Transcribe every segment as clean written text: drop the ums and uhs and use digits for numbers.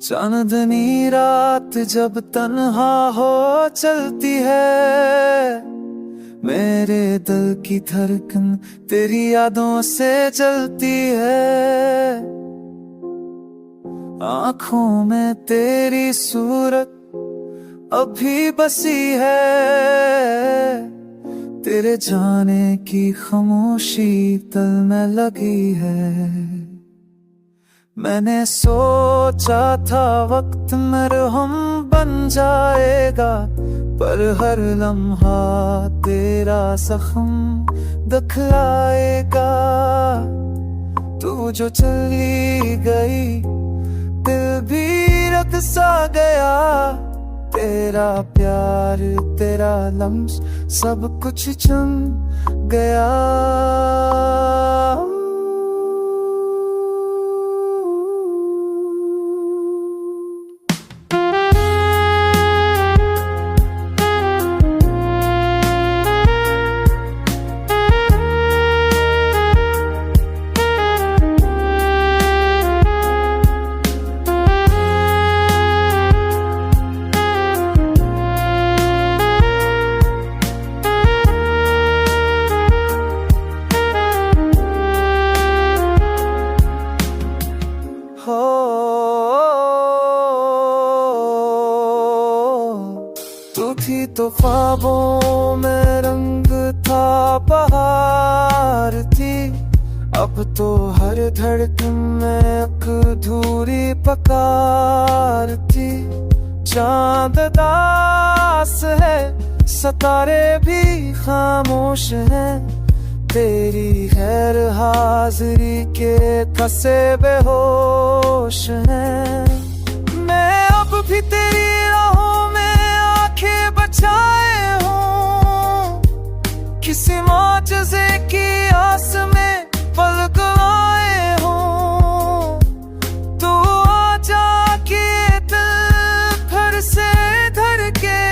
चांदनी रात जब तन्हा हो चलती है, मेरे दिल की धड़कन तेरी यादों से चलती है। आंखों में तेरी सूरत अभी बसी है, तेरे जाने की खामोशी दिल में लगी है। मैंने सोचा था वक्त मरहम बन जाएगा, पर हर लम्हा तेरा जख्म दिखलाएगा। तू जो चली गई दिल भी रत सा गया, तेरा प्यार तेरा लम्स सब कुछ चुन गया। तू थी तो ख्वाबों में रंग था, बहार थी। अब तो हर धड़कन में एक अधूरी पुकार थी। चांद दास है, सितारे भी खामोश हैं, तेरी गैर हाजिरी के कसे बेहोश हैं। मैं अब भी तेरी राहों में आंखें बचाए हूँ, किसी मौजज़े की आस में पल गवाए हूँ। तू आ जाके दिल फिर से धड़के,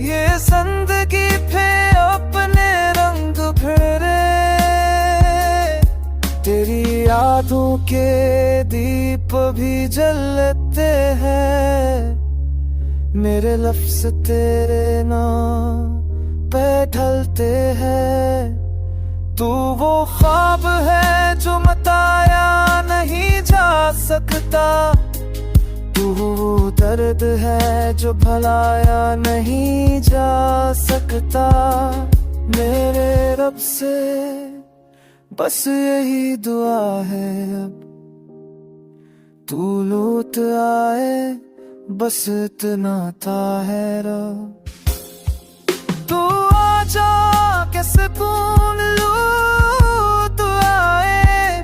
ये जिंदगी फिर अपने रंग फेरे। तेरी यादों के दीप भी जलते हैं, मेरे लफ्ज़ तेरे नाम पे ढलते हैं। तू वो ख्वाब है जो बताया नहीं जा सकता, तू वो दर्द है जो भुलाया नहीं जा सकता। मेरे रब से बस यही दुआ है, अब तू लौट आए बस इतना था है रब। तू आ जा के सुकून लूट आए,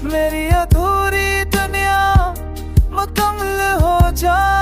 मेरी अधूरी दुनिया मुकम्मल हो जाए।